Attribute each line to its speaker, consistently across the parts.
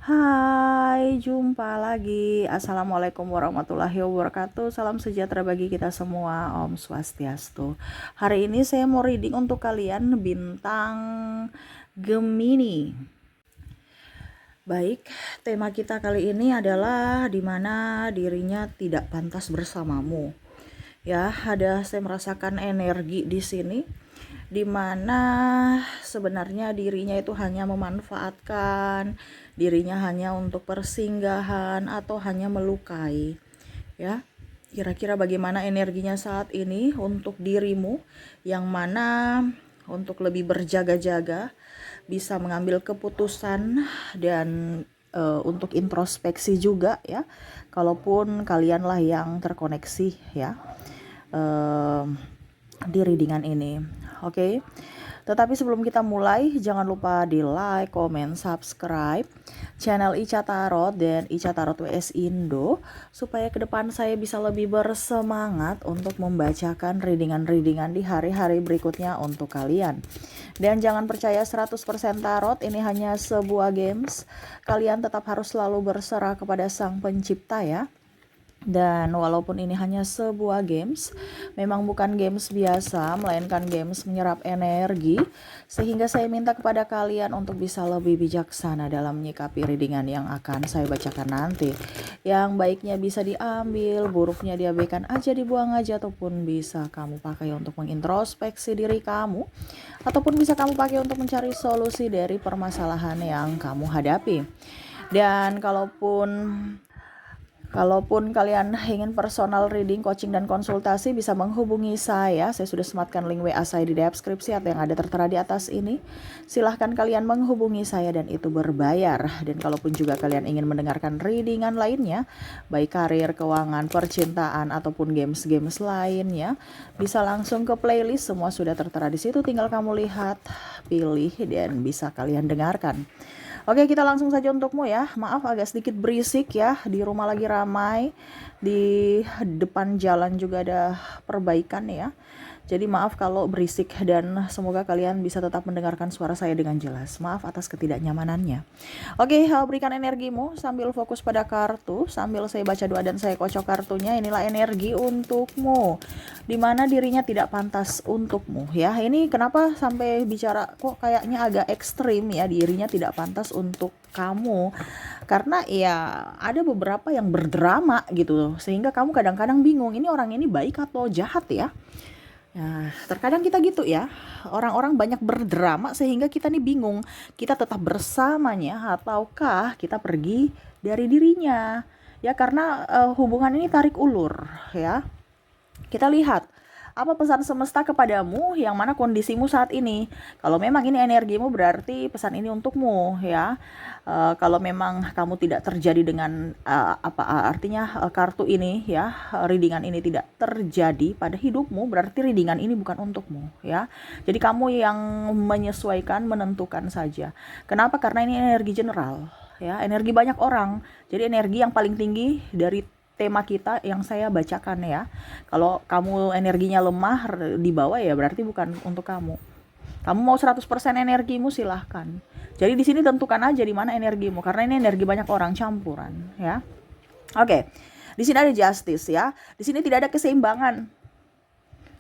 Speaker 1: Hai, jumpa lagi. Assalamualaikum warahmatullahi wabarakatuh. Salam sejahtera bagi kita semua. Om Swastiastu. Hari ini saya mau reading untuk kalian bintang Gemini. Baik, tema kita kali ini adalah di mana dirinya tidak pantas bersamamu. Ya, saya merasakan energi di sini di mana sebenarnya dirinya itu hanya memanfaatkan, dirinya hanya untuk persinggahan atau hanya melukai. Ya, kira-kira bagaimana energinya saat ini untuk dirimu yang mana untuk lebih berjaga-jaga, bisa mengambil keputusan dan untuk introspeksi juga ya. Kalaupun kalianlah yang terkoneksi ya di readingan ini. Oke. Tetapi sebelum kita mulai, jangan lupa di like, comment, subscribe channel Ica Tarot dan Ica Tarot WS Indo supaya ke depan saya bisa lebih bersemangat untuk membacakan readingan-readingan di hari-hari berikutnya untuk kalian. Dan jangan percaya 100% tarot, ini hanya sebuah games. Kalian tetap harus selalu berserah kepada Sang Pencipta ya. Dan walaupun ini hanya sebuah games, memang bukan games biasa, melainkan games menyerap energi, sehingga saya minta kepada kalian untuk bisa lebih bijaksana dalam menyikapi readingan yang akan saya bacakan nanti. Yang baiknya bisa diambil, buruknya diabaikan aja, dibuang aja, ataupun bisa kamu pakai untuk mengintrospeksi diri kamu, ataupun bisa kamu pakai untuk mencari solusi dari permasalahan yang kamu hadapi. Dan kalaupun kalian ingin personal reading, coaching, dan konsultasi, bisa menghubungi saya. Saya sudah sematkan link WA saya di deskripsi atau yang ada tertera di atas ini. Silahkan kalian menghubungi saya dan itu berbayar. Dan kalaupun juga kalian ingin mendengarkan readingan lainnya, baik karir, keuangan, percintaan, ataupun games-games lainnya, bisa langsung ke playlist. Semua sudah tertera di situ. Tinggal kamu lihat, pilih, dan bisa kalian dengarkan. Oke, kita langsung saja untukmu ya. Maaf agak sedikit berisik ya. Di rumah lagi ramai. Di depan jalan juga ada perbaikan ya. Jadi maaf kalau berisik dan semoga kalian bisa tetap mendengarkan suara saya dengan jelas. Maaf atas ketidaknyamanannya. Oke, berikan energimu sambil fokus pada kartu. Sambil saya baca doa dan saya kocok kartunya. Inilah energi untukmu. Dimana dirinya tidak pantas untukmu ya. Ini kenapa sampai bicara kok kayaknya agak ekstrim ya, dirinya tidak pantas untuk kamu. Karena ya ada beberapa yang berdrama gitu. Sehingga kamu kadang-kadang bingung, ini orang ini baik atau jahat ya. Nah, terkadang kita gitu ya, orang-orang banyak berdrama sehingga kita nih bingung, kita tetap bersamanya ataukah kita pergi dari dirinya. Ya karena hubungan ini tarik ulur ya. Kita lihat apa pesan semesta kepadamu yang mana kondisimu saat ini. Kalau memang ini energimu berarti pesan ini untukmu ya. Kalau memang kamu tidak terjadi dengan artinya kartu ini ya, readingan ini tidak terjadi pada hidupmu, berarti readingan ini bukan untukmu ya. Jadi kamu yang menyesuaikan, menentukan saja. Kenapa? Karena ini energi general ya, energi banyak orang. Jadi energi yang paling tinggi dari tema kita yang saya bacakan ya. Kalau kamu energinya lemah di bawah ya berarti bukan untuk kamu. Kamu mau 100% energimu silahkan. Jadi di sini tentukan aja di mana energimu karena ini energi banyak orang campuran ya. Oke. Di sini ada justice ya. Di sini tidak ada keseimbangan.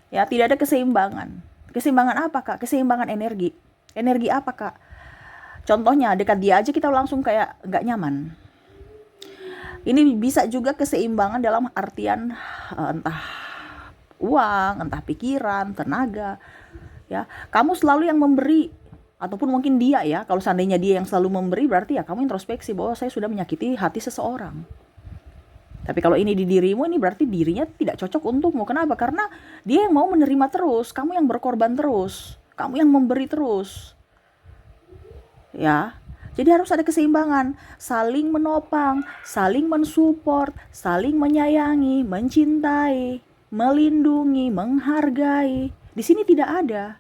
Speaker 1: Ya, tidak ada keseimbangan. Keseimbangan apa, Kak? Keseimbangan energi. Energi apa, Kak? Contohnya dekat dia aja kita langsung kayak nggak nyaman. Ini bisa juga keseimbangan dalam artian entah uang, entah pikiran, tenaga. Ya, kamu selalu yang memberi ataupun mungkin dia ya. Kalau seandainya dia yang selalu memberi berarti ya kamu introspeksi bahwa saya sudah menyakiti hati seseorang. Tapi kalau ini di dirimu, ini berarti dirinya tidak cocok untukmu. Kenapa? Karena dia yang mau menerima terus, kamu yang berkorban terus, kamu yang memberi terus. Ya. Jadi harus ada keseimbangan, saling menopang, saling mensupport, saling menyayangi, mencintai, melindungi, menghargai. Di sini tidak ada.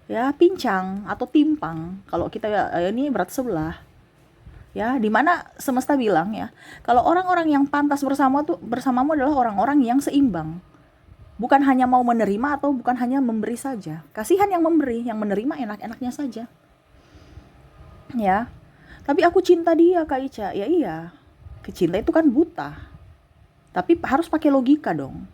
Speaker 1: Ya, pincang atau timpang. Kalau kita ini berat sebelah. Ya, dimana semesta bilang ya, kalau orang-orang yang pantas bersamamu adalah orang-orang yang seimbang. Bukan hanya mau menerima atau bukan hanya memberi saja. Kasihan yang memberi, yang menerima enak-enaknya saja. Ya, Tapi aku cinta dia, Kak Ica. Ya iya, cinta itu kan buta. Tapi harus pakai logika dong.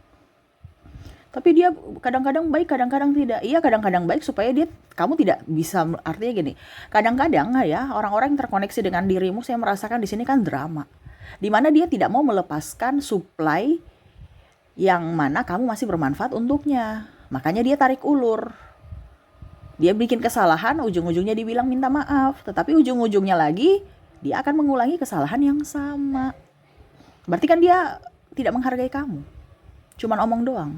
Speaker 1: Tapi dia kadang-kadang baik, kadang-kadang tidak. Iya, kadang-kadang baik supaya kamu tidak bisa, artinya gini. Kadang-kadang ya, orang-orang yang terkoneksi dengan dirimu, saya merasakan di sini kan drama. Dimana dia tidak mau melepaskan supply yang mana kamu masih bermanfaat untuknya. Makanya dia tarik ulur. Dia bikin kesalahan, ujung-ujungnya dibilang minta maaf. Tetapi ujung-ujungnya lagi, dia akan mengulangi kesalahan yang sama. Berarti kan dia tidak menghargai kamu. Cuman omong doang.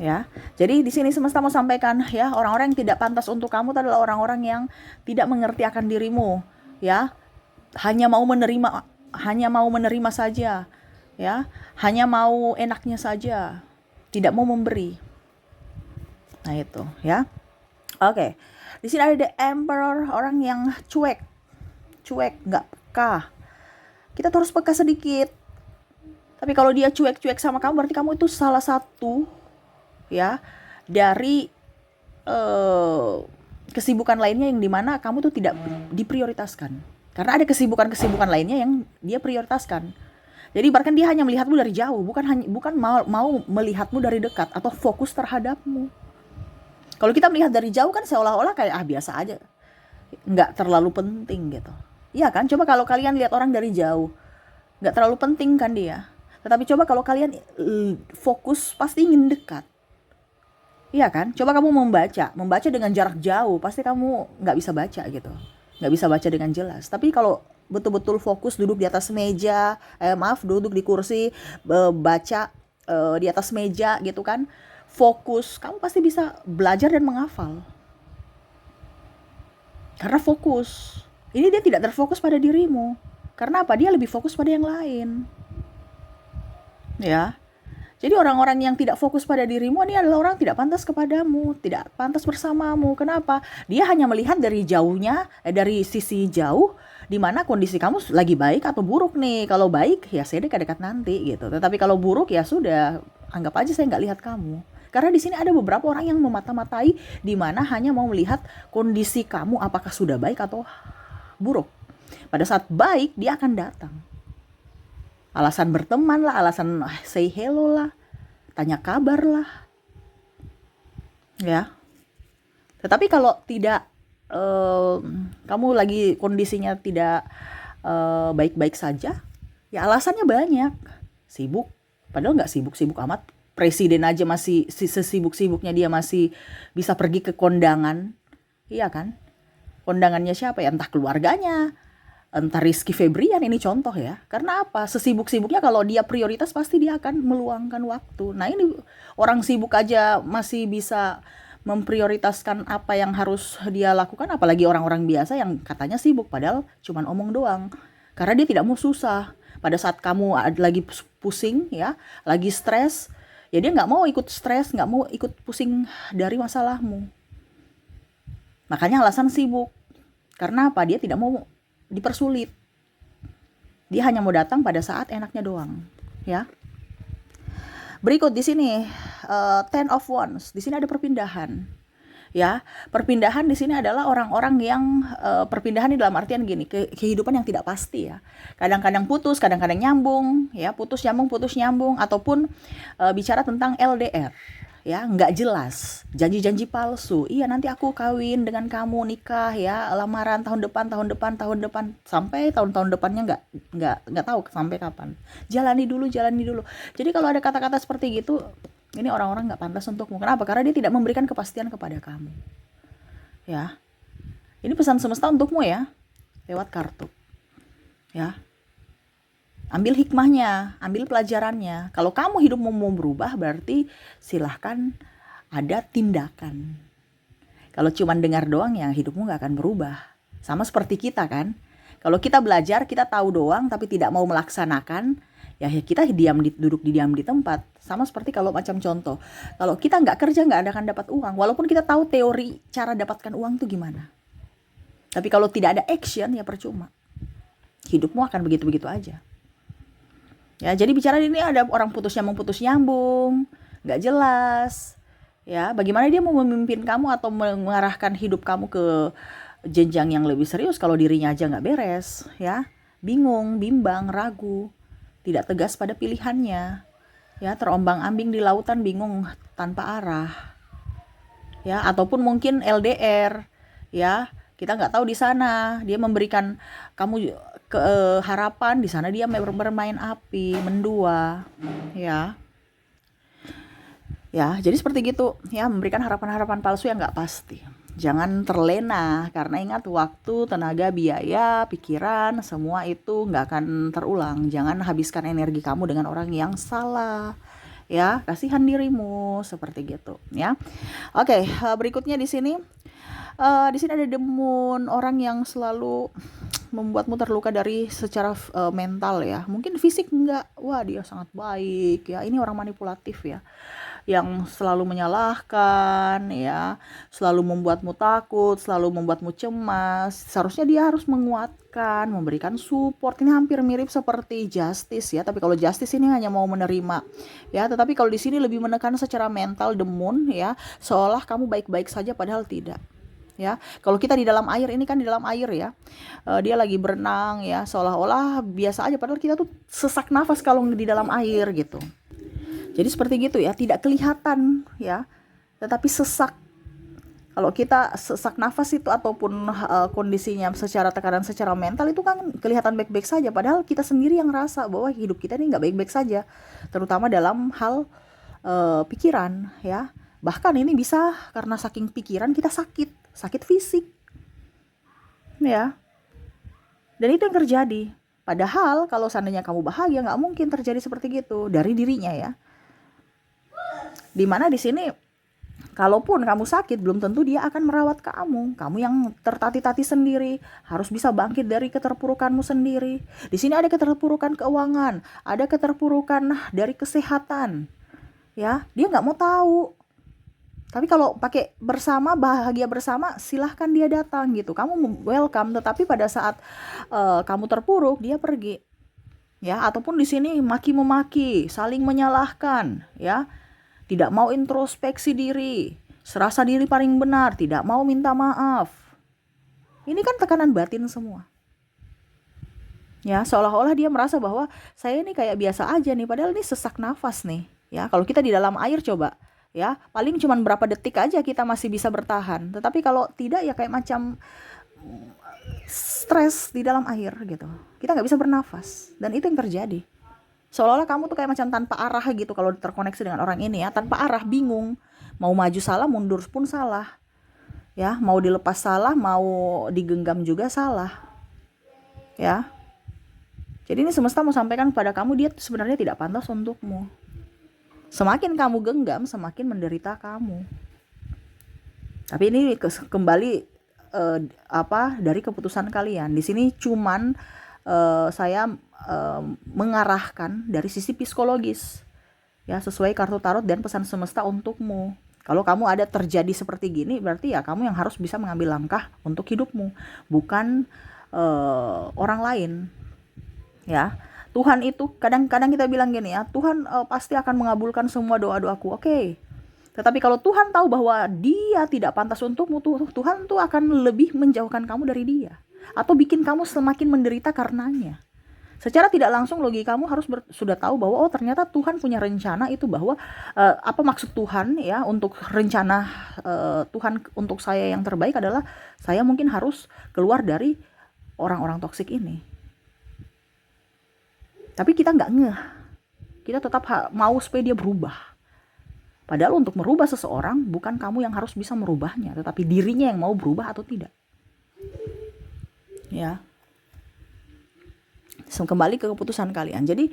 Speaker 1: Ya, jadi di sini semesta mau sampaikan ya, orang-orang yang tidak pantas untuk kamu adalah orang-orang yang tidak mengerti akan dirimu, ya, hanya mau menerima saja, ya, hanya mau enaknya saja, tidak mau memberi. Nah itu, ya, oke. Di sini ada The Emperor, orang yang cuek, nggak peka. Kita terus peka sedikit. Tapi kalau dia cuek-cuek sama kamu, berarti kamu itu salah satu ya dari kesibukan lainnya yang dimana kamu tuh tidak diprioritaskan, karena ada kesibukan lainnya yang dia prioritaskan. Jadi bahkan dia hanya melihatmu dari jauh, bukan mau melihatmu dari dekat atau fokus terhadapmu. Kalau kita melihat dari jauh kan seolah-olah kayak biasa aja, nggak terlalu penting gitu. Iya kan? Coba kalau kalian lihat orang dari jauh, nggak terlalu penting kan dia. Tetapi coba kalau kalian fokus, pasti ingin dekat. Iya kan? Coba kamu membaca dengan jarak jauh, pasti kamu nggak bisa baca gitu. Nggak bisa baca dengan jelas. Tapi kalau betul-betul fokus duduk di atas meja, duduk di kursi, baca di atas meja gitu kan, fokus, kamu pasti bisa belajar dan menghafal. Karena fokus. Ini dia tidak terfokus pada dirimu. Karena apa? Dia lebih fokus pada yang lain. Ya. Jadi orang-orang yang tidak fokus pada dirimu ini adalah orang tidak pantas kepadamu, tidak pantas bersamamu. Kenapa? Dia hanya melihat dari jauhnya, dari sisi jauh, di mana kondisi kamu lagi baik atau buruk nih. Kalau baik, ya saya dekat-dekat nanti gitu. Tetapi kalau buruk, ya sudah, anggap aja saya nggak lihat kamu. Karena di sini ada beberapa orang yang memata-matai, di mana hanya mau melihat kondisi kamu apakah sudah baik atau buruk. Pada saat baik, dia akan datang. Alasan berteman lah, alasan say hello lah, tanya kabar lah, ya. Tetapi kalau tidak, kamu lagi kondisinya tidak baik-baik saja, ya alasannya banyak. Sibuk, padahal nggak sibuk-sibuk amat. Presiden aja masih sesibuk-sibuknya dia masih bisa pergi ke kondangan, iya kan? Kondangannya siapa ya? Entah keluarganya, entah Rizky Febrian, ini contoh ya. Karena apa? Sesibuk-sibuknya kalau dia prioritas pasti dia akan meluangkan waktu. Nah ini orang sibuk aja masih bisa memprioritaskan apa yang harus dia lakukan, apalagi orang-orang biasa yang katanya sibuk padahal cuman omong doang. Karena dia tidak mau susah. Pada saat kamu lagi pusing ya, lagi stres, ya dia nggak mau ikut stres, nggak mau ikut pusing dari masalahmu. Makanya alasan sibuk. Karena apa? Dia tidak mau dipersulit. Dia hanya mau datang pada saat enaknya doang, ya. Berikut di sini Ten of Wands. Di sini ada perpindahan. Ya, perpindahan di sini adalah orang-orang yang perpindahan ini dalam artian gini, kehidupan yang tidak pasti ya. Kadang-kadang putus, kadang-kadang nyambung, ya, putus nyambung, ataupun bicara tentang LDR. Ya, nggak jelas, janji-janji palsu. Iya, nanti aku kawin dengan kamu, nikah ya, lamaran tahun depan, sampai tahun-tahun depannya nggak tahu sampai kapan. Jalani dulu. Jadi kalau ada kata-kata seperti gitu, ini orang-orang nggak pantas untukmu. Kenapa? Karena dia tidak memberikan kepastian kepada kamu. Ya, ini pesan semesta untukmu ya, lewat kartu. Ya. Ambil hikmahnya, ambil pelajarannya. Kalau kamu hidupmu mau berubah, berarti silahkan ada tindakan. Kalau cuma dengar doang, ya hidupmu gak akan berubah. Sama seperti kita kan. Kalau kita belajar, kita tahu doang, tapi tidak mau melaksanakan, ya kita duduk di tempat. Sama seperti kalau macam contoh. Kalau kita gak kerja, gak akan dapat uang. Walaupun kita tahu teori cara dapatkan uang itu gimana. Tapi kalau tidak ada action, ya percuma. Hidupmu akan begitu-begitu aja. Ya, jadi bicara ini ada orang putus nyambung, nggak jelas. Ya, bagaimana dia mau memimpin kamu atau mengarahkan hidup kamu ke jenjang yang lebih serius kalau dirinya aja nggak beres, ya. Bingung, bimbang, ragu, tidak tegas pada pilihannya, ya, terombang-ambing di lautan, bingung tanpa arah, ya, ataupun mungkin LDR, ya. Kita nggak tahu di sana dia memberikan kamu harapan, di sana dia bermain api, mendua, ya. Ya, jadi seperti gitu, ya, memberikan harapan-harapan palsu yang nggak pasti. Jangan terlena, karena ingat waktu, tenaga, biaya, pikiran, semua itu nggak akan terulang. Jangan habiskan energi kamu dengan orang yang salah. Ya, kasihan dirimu, seperti gitu, ya. Oke, berikutnya di sini. Di sini ada demun, orang yang selalu membuatmu terluka dari secara mental, ya. Mungkin fisik enggak. Wah, dia sangat baik, ya. Ini orang manipulatif, ya, yang selalu menyalahkan, ya, selalu membuatmu takut, selalu membuatmu cemas. Seharusnya dia harus menguatkan, memberikan support. Ini hampir mirip seperti justice, ya, tapi kalau justice ini hanya mau menerima, ya, tetapi kalau di sini lebih menekan secara mental, demun, ya, seolah kamu baik-baik saja padahal tidak. Ya, kalau kita di dalam air, ini kan di dalam air, ya, dia lagi berenang, ya, seolah-olah biasa aja padahal kita tuh sesak nafas kalau di dalam air gitu. Jadi seperti gitu, ya, tidak kelihatan, ya, tetapi sesak. Kalau kita sesak nafas itu ataupun kondisinya secara tekanan secara mental itu kan kelihatan baik-baik saja, padahal kita sendiri yang rasa bahwa hidup kita ini nggak baik-baik saja, terutama dalam hal pikiran, ya. Bahkan ini bisa karena saking pikiran kita sakit fisik, ya. Dan itu yang terjadi. Padahal kalau seandainya kamu bahagia, nggak mungkin terjadi seperti gitu dari dirinya, ya. Dimana di sini, kalaupun kamu sakit, belum tentu dia akan merawat kamu. Kamu yang tertati-tati sendiri, harus bisa bangkit dari keterpurukanmu sendiri. Di sini ada keterpurukan keuangan, ada keterpurukan dari kesehatan, ya. Dia nggak mau tahu. Tapi kalau pakai bersama, bahagia bersama, silahkan dia datang gitu. Kamu welcome, tetapi pada saat kamu terpuruk, dia pergi. Ya, ataupun di sini maki-memaki, saling menyalahkan, ya. Tidak mau introspeksi diri, serasa diri paling benar, tidak mau minta maaf. Ini kan tekanan batin semua. Ya, seolah-olah dia merasa bahwa saya ini kayak biasa aja nih, padahal ini sesak nafas nih. Ya, kalau kita di dalam air coba, ya, paling cuma berapa detik aja kita masih bisa bertahan. Tetapi kalau tidak, ya kayak macam stres di dalam air gitu. Kita nggak bisa bernafas, dan itu yang terjadi. Seolah-olah kamu tuh kayak macam tanpa arah gitu kalau terkoneksi dengan orang ini, ya, tanpa arah, bingung. Mau maju salah, mundur pun salah. Ya, mau dilepas salah, mau digenggam juga salah. Ya. Jadi ini semesta mau sampaikan kepada kamu, dia sebenarnya tidak pantas untukmu. Semakin kamu genggam, semakin menderita kamu. Tapi ini kembali dari keputusan kalian. Di sini cuman saya mengarahkan dari sisi psikologis, ya, sesuai kartu tarot dan pesan semesta untukmu. Kalau kamu ada terjadi seperti gini, berarti ya kamu yang harus bisa mengambil langkah untuk hidupmu, bukan orang lain, ya. Tuhan itu kadang-kadang kita bilang gini, ya, Tuhan pasti akan mengabulkan semua doa-doaku. Oke. Tetapi kalau Tuhan tahu bahwa dia tidak pantas untukmu, Tuhan tuh akan lebih menjauhkan kamu dari dia, atau bikin kamu semakin menderita karenanya. Secara tidak langsung kamu harus sudah tahu bahwa ternyata Tuhan punya rencana itu, bahwa apa maksud Tuhan, ya, untuk rencana Tuhan untuk saya yang terbaik adalah saya mungkin harus keluar dari orang-orang toksik ini. Tapi kita nggak ngeh, kita tetap mau supaya dia berubah. Padahal untuk merubah seseorang bukan kamu yang harus bisa merubahnya, tetapi dirinya yang mau berubah atau tidak. Ya. Kembali ke keputusan kalian. Jadi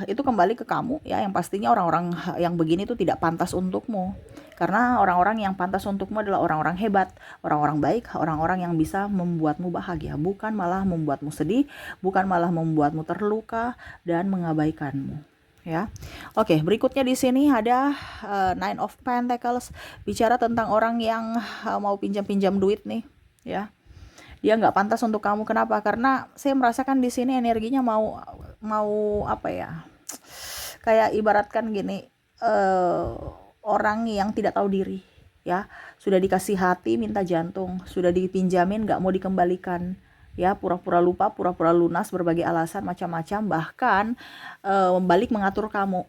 Speaker 1: itu kembali ke kamu, ya, yang pastinya orang-orang yang begini itu tidak pantas untukmu. Karena orang-orang yang pantas untukmu adalah orang-orang hebat, orang-orang baik, orang-orang yang bisa membuatmu bahagia, bukan malah membuatmu sedih, bukan malah membuatmu terluka dan mengabaikanmu, ya. Oke, berikutnya di sini ada Nine of Pentacles, bicara tentang orang yang mau pinjam-pinjam duit nih, ya. Dia nggak pantas untuk kamu. Kenapa? Karena saya merasakan di sini energinya mau apa ya? Kayak ibaratkan gini, orang yang tidak tahu diri, ya. Sudah dikasih hati minta jantung, sudah dipinjamin nggak mau dikembalikan, ya. Pura-pura lupa, pura-pura lunas, berbagai alasan macam-macam, bahkan balik mengatur kamu,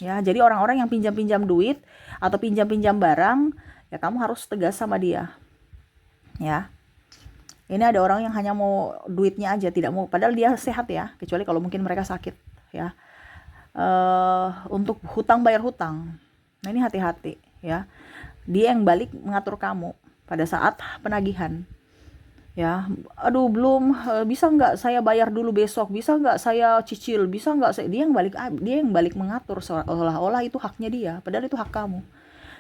Speaker 1: ya. Jadi orang-orang yang pinjam-pinjam duit atau pinjam-pinjam barang, ya kamu harus tegas sama dia, ya. Ini ada orang yang hanya mau duitnya aja, tidak mau, padahal dia sehat ya, kecuali kalau mungkin mereka sakit, ya. Untuk hutang bayar hutang, nah ini hati-hati, ya. Dia yang balik mengatur kamu pada saat penagihan, ya. Aduh belum, bisa nggak saya bayar dulu besok, bisa nggak saya cicil, bisa nggak saya, dia yang balik mengatur, seolah-olah itu haknya dia, padahal itu hak kamu.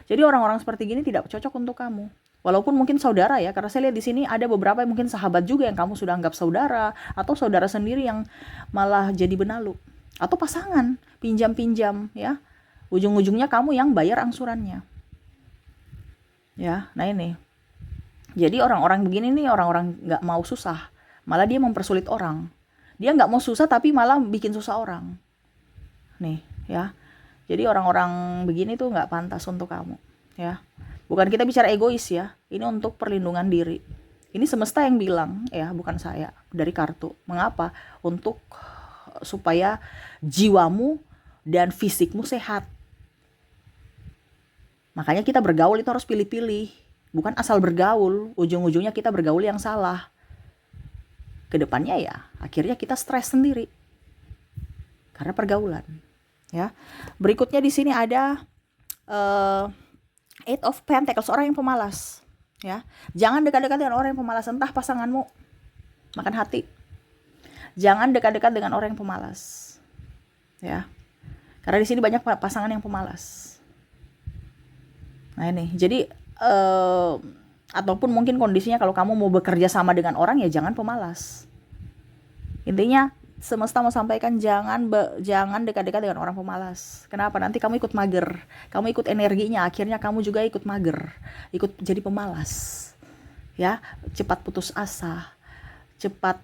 Speaker 1: Jadi orang-orang seperti gini tidak cocok untuk kamu. Walaupun mungkin saudara ya, karena saya lihat di sini ada beberapa yang mungkin sahabat juga yang kamu sudah anggap saudara, atau saudara sendiri yang malah jadi benalu, atau pasangan pinjam-pinjam, ya. Ujung-ujungnya kamu yang bayar angsurannya, ya. Nah ini. Jadi orang-orang begini nih orang-orang nggak mau susah, malah dia mempersulit orang. Dia nggak mau susah tapi malah bikin susah orang. Nih, ya. Jadi orang-orang begini tuh nggak pantas untuk kamu, ya. Bukan kita bicara egois ya, ini untuk perlindungan diri. Ini semesta yang bilang, ya, bukan saya, dari kartu. Mengapa? Untuk supaya jiwamu dan fisikmu sehat. Makanya kita bergaul itu harus pilih-pilih, bukan asal bergaul, ujung-ujungnya kita bergaul yang salah. Kedepannya ya, akhirnya kita stres sendiri karena pergaulan, ya. Berikutnya di sini ada Eight of Pentacles, orang yang pemalas, ya. Jangan dekat-dekat dengan orang yang pemalas, entah pasanganmu makan hati. Jangan dekat-dekat dengan orang yang pemalas, ya. Karena di sini banyak pasangan yang pemalas. Nah ini, jadi ataupun mungkin kondisinya kalau kamu mau bekerja sama dengan orang ya jangan pemalas. Intinya semesta mau sampaikan jangan dekat-dekat dengan orang pemalas. Kenapa? Nanti kamu ikut mager, kamu ikut energinya, akhirnya kamu juga ikut mager, ikut jadi pemalas, ya. Cepat putus asa, cepat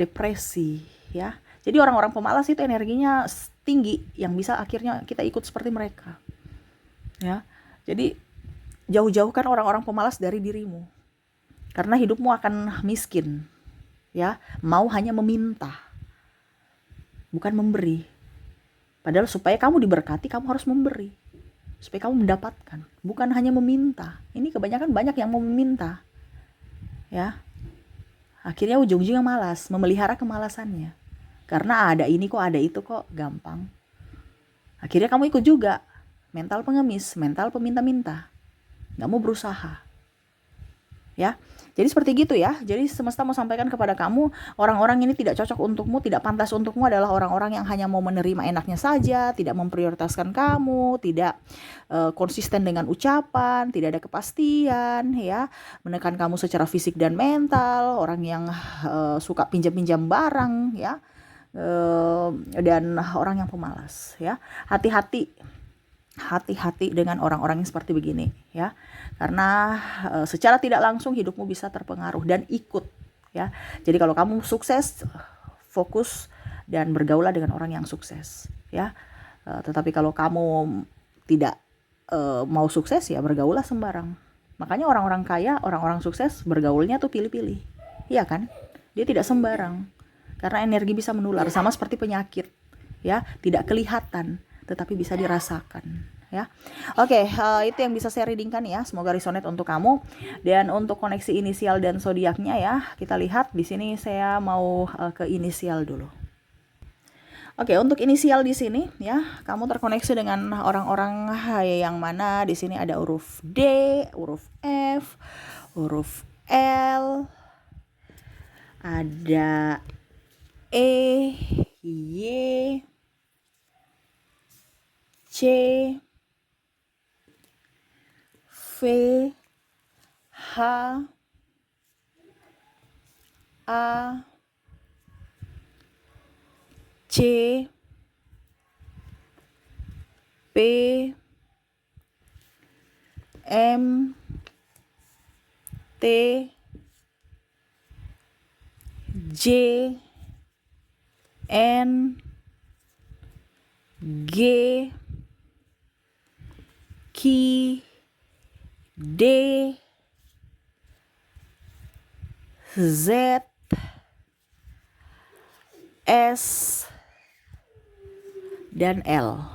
Speaker 1: depresi, ya. Jadi orang-orang pemalas itu energinya tinggi, yang bisa akhirnya kita ikut seperti mereka, ya. Jadi jauh-jauhkan orang-orang pemalas dari dirimu, karena hidupmu akan miskin, ya. Mau hanya meminta, bukan memberi. Padahal supaya kamu diberkati, kamu harus memberi, supaya kamu mendapatkan, bukan hanya meminta. Ini kebanyakan banyak yang mau meminta, ya. Akhirnya ujung-ujungnya malas, memelihara kemalasannya, karena ada ini kok, ada itu kok, gampang. Akhirnya kamu ikut juga, mental pengemis, mental peminta-minta, nggak mau berusaha, ya. Jadi seperti gitu ya. Jadi semesta mau sampaikan kepada kamu, orang-orang ini tidak cocok untukmu, tidak pantas untukmu, adalah orang-orang yang hanya mau menerima enaknya saja, tidak memprioritaskan kamu, tidak konsisten dengan ucapan, tidak ada kepastian, ya, menekan kamu secara fisik dan mental, orang yang suka pinjam-pinjam barang, ya, dan orang yang pemalas, ya. Hati-hati dengan orang-orang yang seperti begini, ya. Karena secara tidak langsung hidupmu bisa terpengaruh dan ikut, ya. Jadi kalau kamu sukses, fokus dan bergaulah dengan orang yang sukses, ya. Tetapi kalau kamu tidak mau sukses, ya bergaulah sembarang. Makanya orang-orang kaya, orang-orang sukses bergaulnya tuh pilih-pilih, iya kan? Dia tidak sembarang, karena energi bisa menular, sama seperti penyakit, ya. Tidak kelihatan tetapi bisa dirasakan, ya. Oke, itu yang bisa saya readingkan ya. Semoga resonate untuk kamu. Dan untuk koneksi inisial dan zodiaknya ya, kita lihat di sini. Saya mau ke inisial dulu. Oke, untuk inisial di sini ya, kamu terkoneksi dengan orang-orang yang mana di sini ada huruf D, huruf F, huruf L, ada E, Y, C, V, H, A, C, P, M, T, J, N, G, Q, D, Z, S, dan L.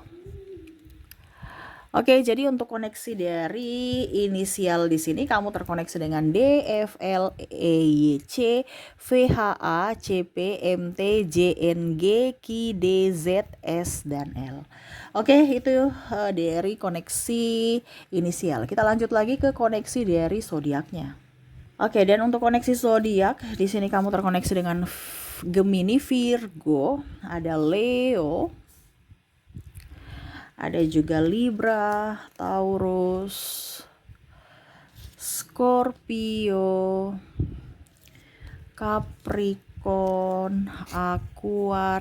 Speaker 1: Oke, jadi untuk koneksi dari inisial di sini kamu terkoneksi dengan D, F, L, E, Y, C, V, H, A, C, P, M, T, J, N, G, Q, D, Z, S, dan L. Oke, itu dari koneksi inisial. Kita lanjut lagi ke koneksi dari zodiaknya. Oke, dan untuk koneksi zodiak di sini kamu terkoneksi dengan Gemini, Virgo, ada Leo, ada juga Libra, Taurus, Scorpio, Capricorn, Aquarius,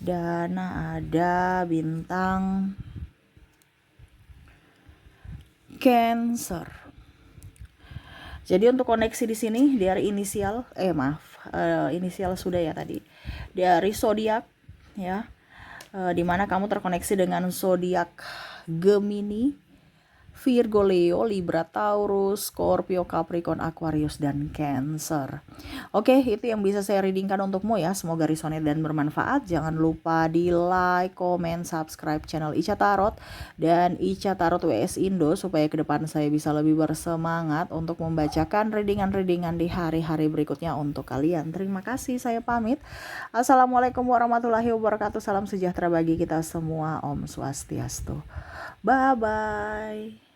Speaker 1: dan ada bintang Cancer. Jadi untuk koneksi di sini dari inisial, inisial sudah ya tadi. Dari zodiak ya. Di mana kamu terkoneksi dengan zodiak Gemini, Virgo, Leo, Libra, Taurus, Scorpio, Capricorn, Aquarius, dan Cancer. Oke, itu yang bisa saya readingkan untukmu ya. Semoga resonate dan bermanfaat. Jangan lupa di like, comment, subscribe channel Ica Tarot dan Ica Tarot WS Indo supaya ke depan saya bisa lebih bersemangat untuk membacakan readingan-readingan di hari-hari berikutnya untuk kalian. Terima kasih, saya pamit. Assalamualaikum warahmatullahi wabarakatuh. Salam sejahtera bagi kita semua. Om Swastiastu. Bye-bye.